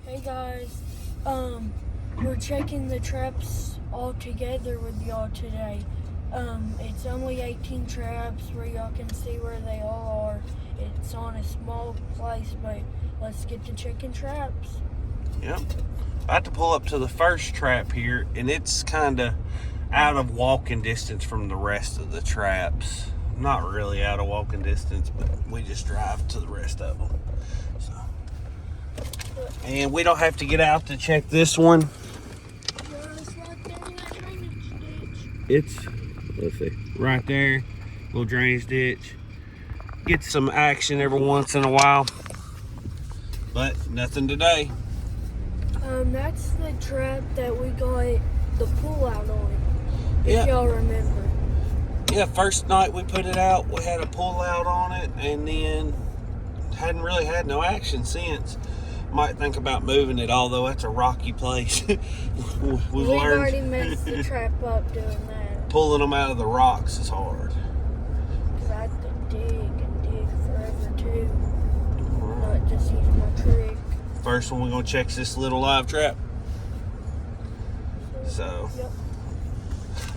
Hey guys, we're checking the traps all together with y'all today. It's only 18 traps where y'all can see where they all are. It's on a small place, but let's get to checking traps. Yep. I had to pull up to the first trap here, and it's kind of out of walking distance from the rest of the traps. Not really out of walking distance, but we just drive to the rest of them. So, and we don't have to get out to check this one. It's right there in that drainage ditch. It's, let's see, right there, little drainage ditch. Get some action every once in a while, but nothing today. That's the trap that we got the pull out on, if y'all remember. Yeah, first night we put it out, we had a pull out on it, and then hadn't really had no action since. Might think about moving it, although that's a rocky place. We've already messed the trap up doing that. Pulling them out of the rocks is hard. Because I have to dig and dig forever too. Not just use my trick. First one we're going to check is this little live trap. So, yep.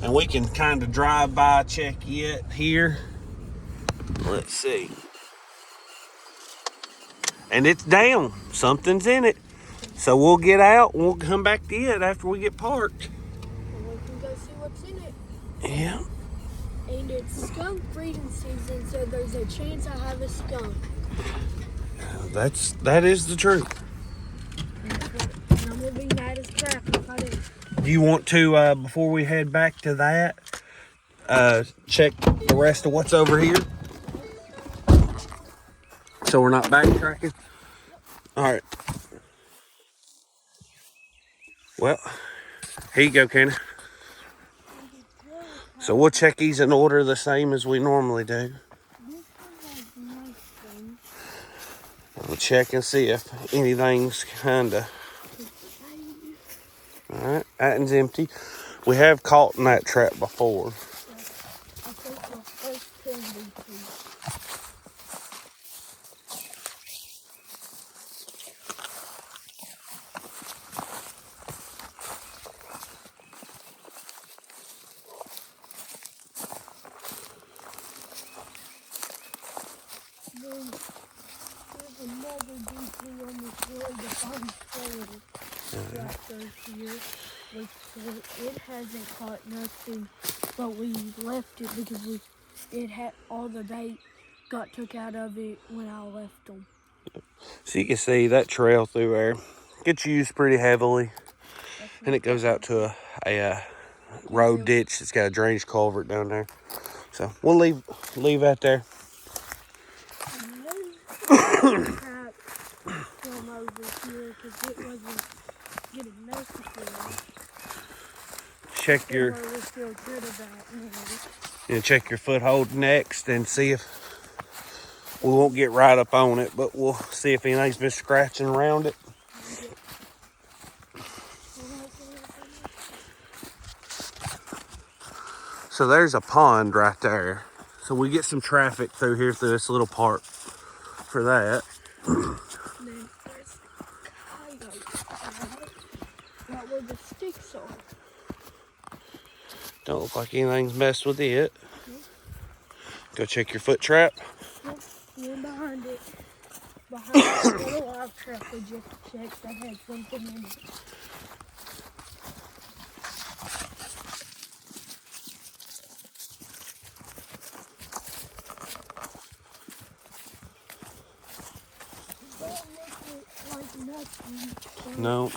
And we can kind of drive by check it here. Let's see. And it's down. Something's in it. So we'll get out and we'll come back to it after we get parked. And we can go see what's in it. Yeah. And it's skunk breeding season, so there's a chance I have a skunk. That is the truth. And I'm gonna be mad as crap if I do. Do you want to, before we head back to that, check the rest of what's over here? So we're not backtracking? All right. Well, here you go, Kenny. So we'll check these in order the same as we normally do. We'll check and see if anything's kinda. All right, that one's empty. We have caught in that trap before. There's another DP on this road that I'm saying right there here, which it hasn't caught nothing, but we left it because it had all the bait got took out of it when I left them. So you can see that trail through there gets used pretty heavily, and it goes out to a road ditch. It's got a drainage culvert down there. So we'll leave that there. From over here because it wasn't getting necessary. Check check your foothold next and see if we won't get right up on it, but we'll see if anything's been scratching around it. So there's a pond right there. So we get some traffic through here through this little park for that. Not where the sticks are. Don't look like anything's messed with it. Go check your foot trap. Yep, you're behind it. Behind the little live trap we just checked that had something in it. No.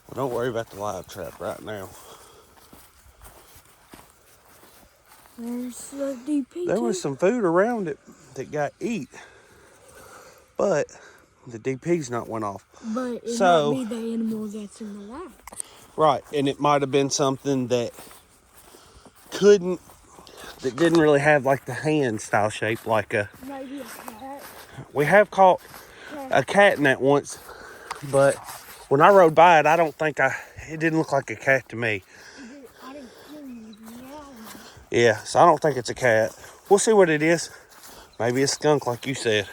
Well, don't worry about the live trap right now. There's the DP. There was some food around it that got eat, but the DP's not went off. But it might be the animal that's in the lab. Right, and it might have been something that didn't really have like the hand style shape, like maybe a cat. We have caught a cat in that once, but When I rode by it, I don't think it didn't look like a cat to me. I didn't hear you meowing. Yeah, so I don't think it's a cat. We'll see what it is. Maybe a skunk, like you said.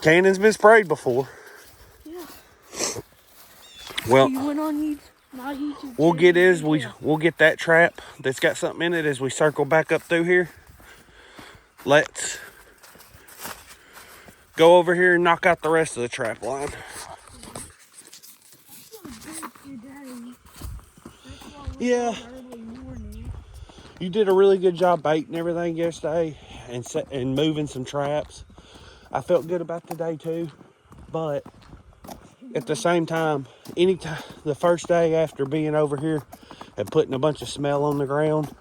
Cannon's been sprayed before. Yeah. Well, You went on my YouTube we'll channel, get we'll get that trap that's got something in it as we circle back up through here. Let's go over here and knock out the rest of the trap line. Yeah. Early morning. You did a really good job baiting everything yesterday and moving some traps. I felt good about today too, but at the same time, anytime the first day after being over here and putting a bunch of smell on the ground,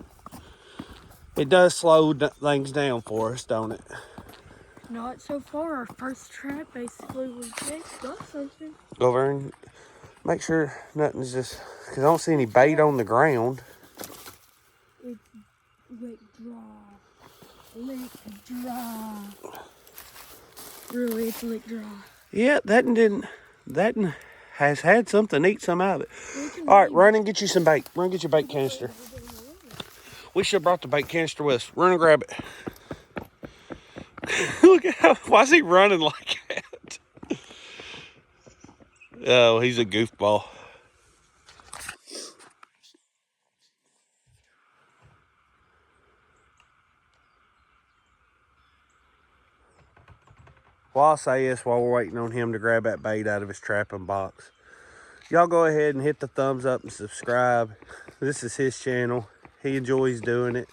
it does slow things down for us, don't it? Not so far. Our first trap basically was got something. Go over and make sure nothing's just, because I don't see any bait on the ground. It's lick dry. Lick dry. Really, it's lick dry. Yeah, that has had something. Eat some out of it. All right, run and get you some bait. Run and get your bait canister. We should have brought the bait canister with us. Run and grab it. Look at why is he running like that? Oh, he's a goofball. Well, I'll say this while we're waiting on him to grab that bait out of his trapping box. Y'all go ahead and hit the thumbs up and subscribe. This is his channel. He enjoys doing it,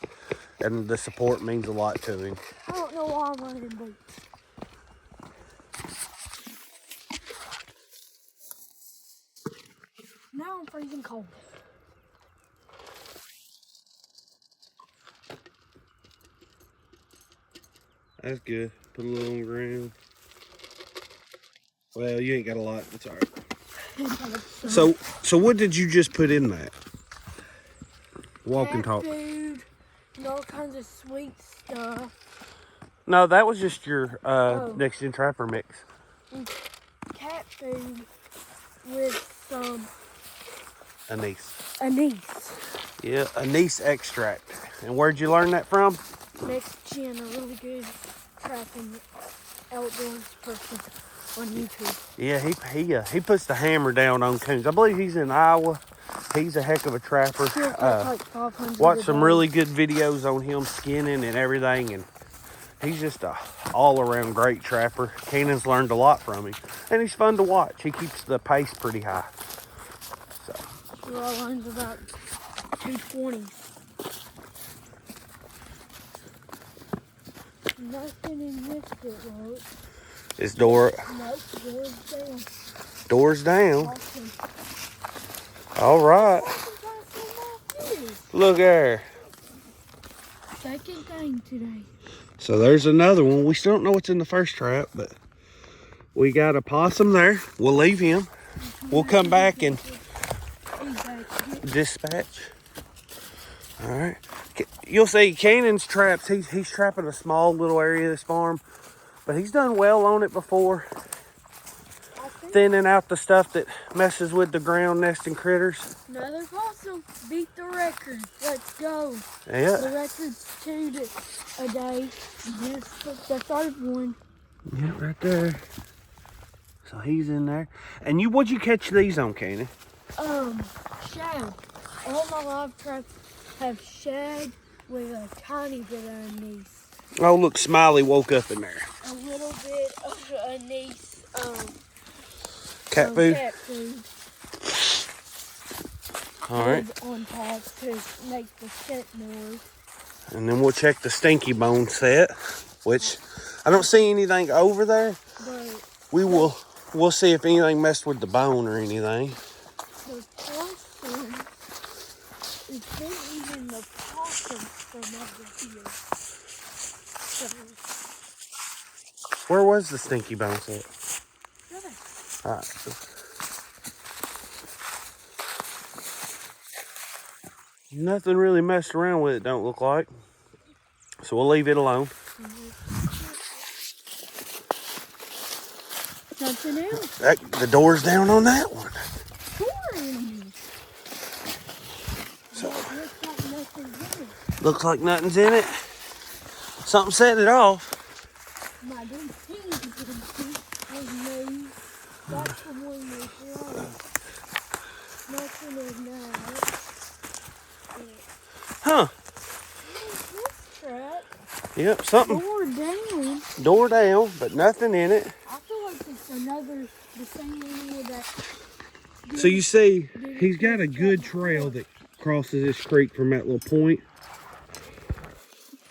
and the support means a lot to him. I don't know why I'm running baits. Now I'm freezing cold. That's good. Put a little on the ground. Well, you ain't got a lot. It's all right. So what did you just put in that? Walk and talk. Food and all kinds of sweet stuff. No, that was just your Next Gen Trapper mix. Cat food with some anise. Yeah, anise extract. And where'd you learn that from? Next Gen, a really good trapping outdoors person on YouTube. Yeah, he puts the hammer down on coons. I believe he's in Iowa. He's a heck of a trapper. Watch some really good videos on him skinning and everything, and he's just a all-around great trapper. Cannon's learned a lot from him, and he's fun to watch. He keeps the pace pretty high. So. Raw line's about 220. Nothing in this bit, right? Is door? No, door's down. Door's down. Awesome. All right. Look there. Second thing today. So there's another one. We still don't know what's in the first trap, but we got a possum there. We'll leave him. We'll come back and dispatch. All right. You'll see Cannon's traps. He's trapping a small little area of this farm, but he's done well on it before. Thinning out the stuff that messes with the ground nesting critters. Another possum beat the record. Let's go. Yeah. The record's 2 a day. Just the third one. Yeah, right there. So he's in there. And what'd you catch these on, Cannon? Shad. All my live traps have shad with a tiny bit of anise. Oh, look, Smiley woke up in there. A little bit of anise. Cat food? Cat food. All right. On top to make the scent more. And then we'll check the stinky bone set, which I don't see anything over there. But we'll see if anything messed with the bone or anything. The possum is even the possum from over here. So, where was the stinky bone set? All right. Nothing really messed around with it, don't look like. So we'll leave it alone. Now something else. The door's down on that one. So, looks like nothing's in it. Something set it off. My DP was moved. That's the one that's right. Nothing is now. Huh. This trap. Yep, something. Door down. Door down, but nothing in it. I feel like it's the same animal that. So you see, he's got a good trail that crosses this creek from that little point.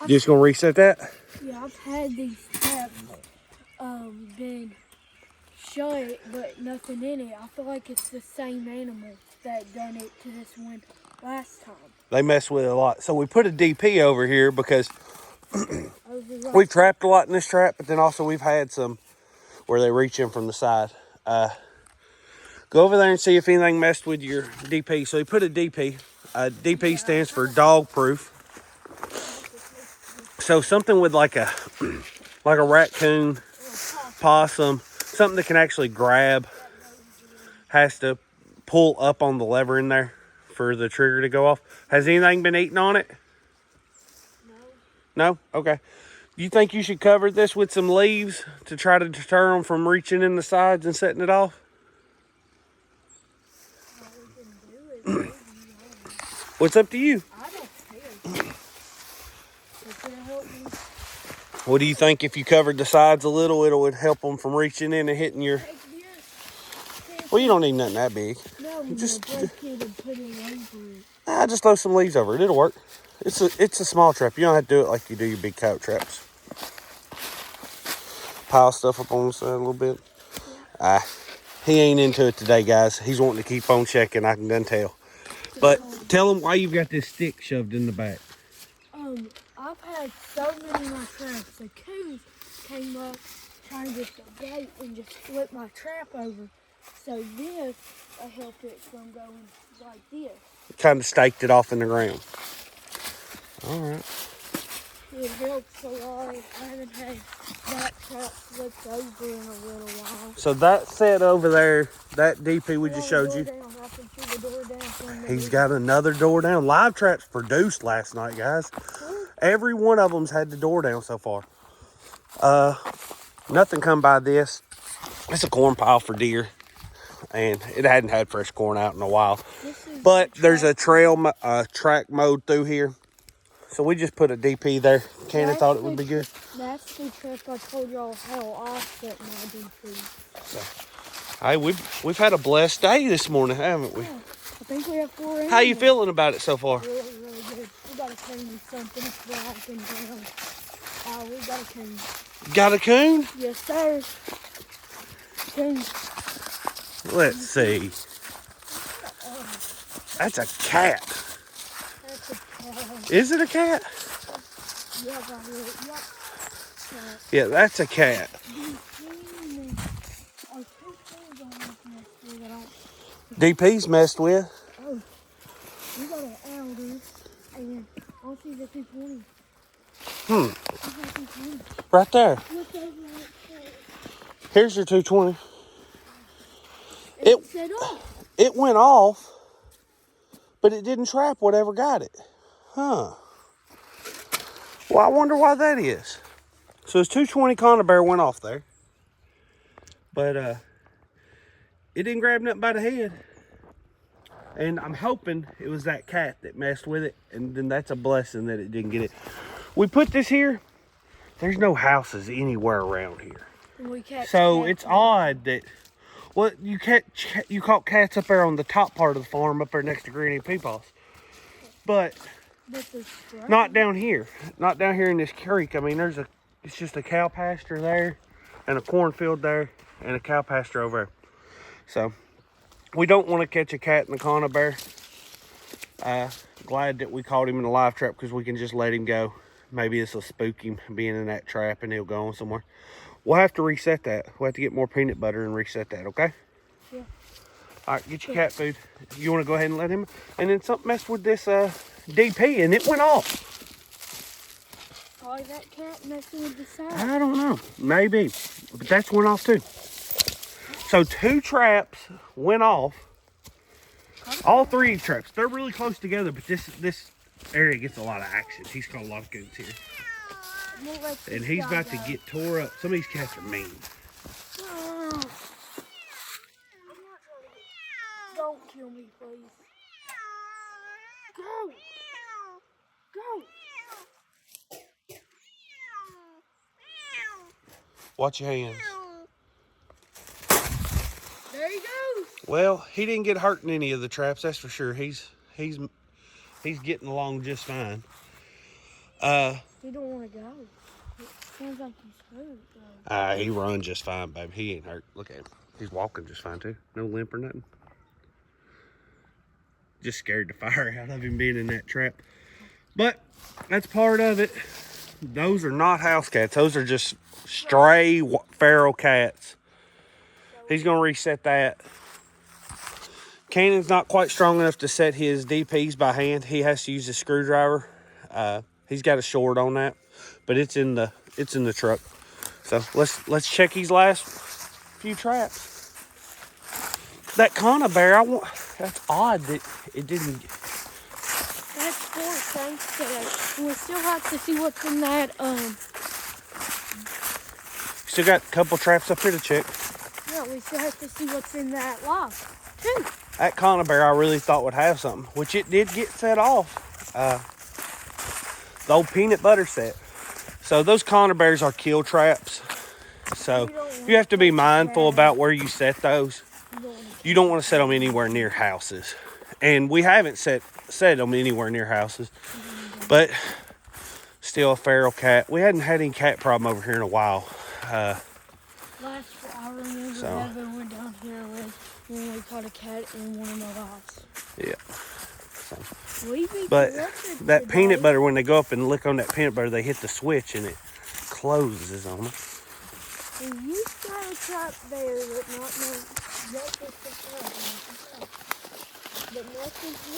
Just gonna reset that? Yeah, I've had these traps been shut, but nothing in it. I feel like it's the same animal that done it to this one last time. They mess with it a lot. So we put a DP over here because we've trapped a lot in this trap, but then also we've had some where they reach in from the side. Go over there and see if anything messed with your DP. So we put a DP. DP stands for dog proof. So something with like a raccoon, possum, something that can actually grab, has to pull up on the lever in there for the trigger to go off. Has anything been eaten on it? No? Okay. You think you should cover this with some leaves to try to deter them from reaching in the sides and setting it off? What's up to you? I don't care. What do you think if you covered the sides a little, it would help them from reaching in and hitting your... Well, you don't need nothing that big. No, just break it and put it over it. Just throw some leaves over it. It'll work. It's a small trap. You don't have to do it like you do your big cow traps. Pile stuff up on the side a little bit. He ain't into it today, guys. He's wanting to keep on checking. I can done tell. But tell him why you've got this stick shoved in the back. I've had so many of my traps. The coons came up trying to get the gate and just flip my trap over. So this will help it from going like this. Kind of staked it off in the ground. All right. It helps a lot. I haven't had that trap flipped over in a little while. So that set over there, that DP we just showed you. He's got another door down. Live traps produced last night, guys. Every one of them's had the door down so far. Nothing come by this. It's a corn pile for deer. And it hadn't had fresh corn out in a while. But there's a track mode through here. So we just put a DP there. Cannon thought it would be good. That's the trap I told y'all how I set my DP. So, hey, we've had a blessed day this morning, haven't we? Yeah, I think we have 4 animals. How you feeling about it so far? Really, really good. We got a coon and something flapping down. We got a coon. Got a coon? Yes, sir. Coon. Let's see. That's a cat. That's a cat. Is it a cat? Yeah, right here. Yep. Yeah, that's a cat. DP's messed with. Oh, we got an elder, and I'll see the 220. Right there. Look over Here's your 220. it set off. It went off, but it didn't trap whatever got it. Huh. Well, I wonder why that is. So his 220 conibear went off there. But it didn't grab nothing by the head. And I'm hoping it was that cat that messed with it. And then that's a blessing that it didn't get it. We put this here. There's no houses anywhere around here. So it's odd that... Well, you caught cats up there on the top part of the farm, up there next to Granny Peepaw's. But not down here. Not down here in this creek. I mean, it's just a cow pasture there, and a cornfield there, and a cow pasture over there. So, we don't want to catch a cat in the conibear. Glad that we caught him in a live trap because we can just let him go. Maybe this will spook him being in that trap and he'll go on somewhere. We'll have to reset that. We'll have to get more peanut butter and reset that, okay? Yeah. All right, get your cat food. You want to go ahead and let him? And then something messed with this DP and it went off. Probably that cat messing with the side. I don't know. Maybe. But that's went off too. So 2 traps went off. All 3 traps. They're really close together, but this area gets a lot of action. He's caught a lot of goats here. And he's about to get tore up. Some of these cats are mean. Don't kill me, please. Go. Go. Watch your hands. There he goes. Well, he didn't get hurt in any of the traps, that's for sure. He's getting along just fine. He don't want to go. It sounds like he's hurt. He runs just fine, baby. He ain't hurt. Look at him. He's walking just fine too. No limp or nothing. Just scared the fire out of him being in that trap. But that's part of it. Those are not house cats. Those are just stray feral cats. He's gonna reset that. Cannon's not quite strong enough to set his DPs by hand. He has to use a screwdriver. He's got a short on that, but it's in the truck. So let's check his last few traps. That conibear, that's odd that it didn't. That's 4 tanks today. We still have to see what's in that. Still got a couple traps up here to check. Yeah, we still have to see what's in that loft too. That conibear I really thought would have something, which it did get set off. The old peanut butter set. So those conibears are kill traps. So you have to be mindful about where you set those. You don't want to set them anywhere near houses. And we haven't set them anywhere near houses. But still a feral cat. We hadn't had any cat problem over here in a while. I remember Evan went down here when we caught a cat in one of my lots. Yeah. But that peanut butter, when they go up and lick on that peanut butter, they hit the switch and it closes on them. We used to have a trap there, but nothing's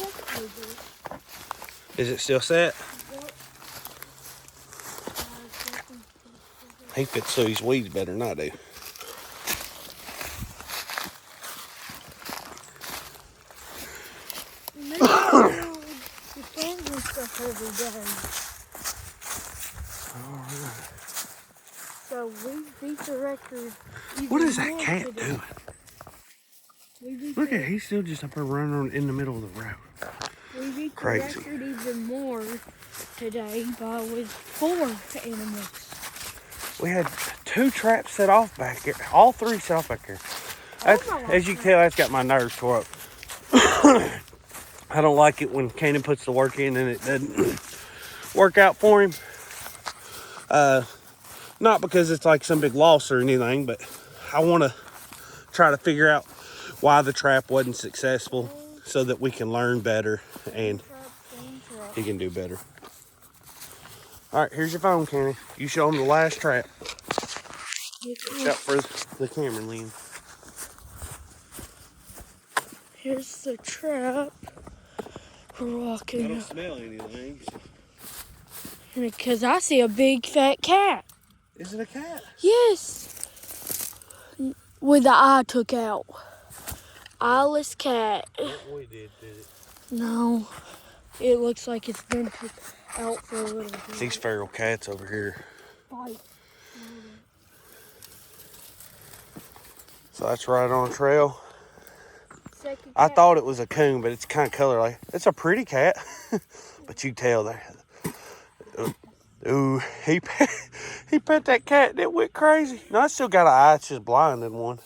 left with it. Is it still set? Yep. He fits through these weeds better than I do. Stuff every day. Alright. So we beat the record. What is that cat doing? Look at it, he's still just up there running in the middle of the road. We beat Crazy. the record even more today with 4 animals. We had 2 traps set off back here. All 3 set off back here. As you can tell, that's got my nerves tore up. I don't like it when Cannon puts the work in and it doesn't work out for him. Not because it's like some big loss or anything, but I want to try to figure out why the trap wasn't successful so that we can learn better and he can do better. All right, here's your phone, Cannon. You show him the last trap. Watch out for the camera lens. Here's the trap. We're walking. I don't smell anything. Because I see a big fat cat. Is it a cat? Yes. With the eye took out. Eyeless cat. We did it. No. It looks like it's been took out for a little bit. These feral cats over here. Fight. So that's right on trail. I thought it was a coon, but it's kind of color like it's a pretty cat. But you tell there. Ooh, he pet that cat and it went crazy. No, I still got an eye, it's just blind in one.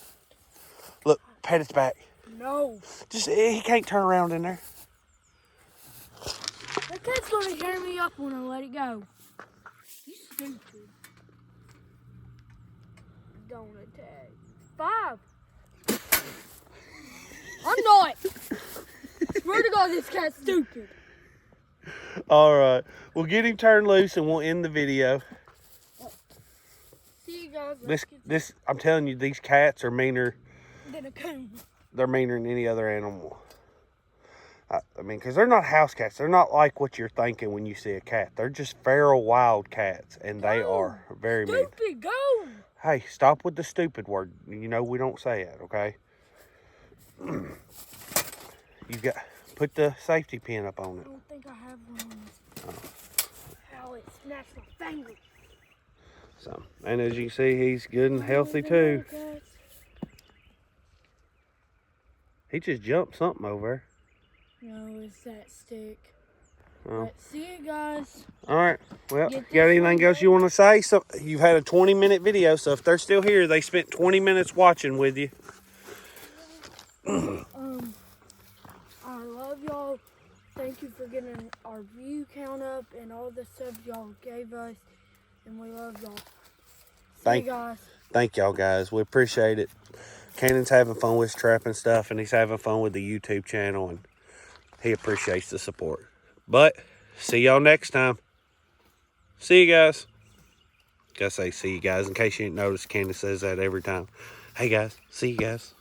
Look, pat its back. No. Just he can't turn around in there. That cat's gonna tear me up when I let it go. You stupid. Don't attack. 5. I'm not. Swear to God, this cat's stupid. All right, we'll get him turned loose and we'll end the video. See you guys. This I'm telling you, these cats are meaner Than a coon. They're meaner than any other animal. I mean, because they're not house cats. They're not like what you're thinking when you see a cat. They're just feral wild cats, and they are very mean. Stupid, go. Hey, stop with the stupid word. You know we don't say it, okay? You got put the safety pin up on it. I don't think I have one on this. How it snatched my finger. So, and as you can see, he's good and healthy too. He just jumped something over there. No, it's that stick. there. But see you guys. All right. Well, you got anything else you want to say? So you've had a 20-minute video, so if they're still here, they spent 20 minutes watching with you. I love y'all. Thank you for getting our view count up and all the subs y'all gave us, and we love y'all. See you guys. Thank y'all guys. We appreciate it. Cannon's having fun with his trapping stuff, and he's having fun with the YouTube channel, and he appreciates the support. But see y'all next time. See you guys. Gotta say see you guys in case you didn't notice. Candace says that every time. Hey guys, see you guys.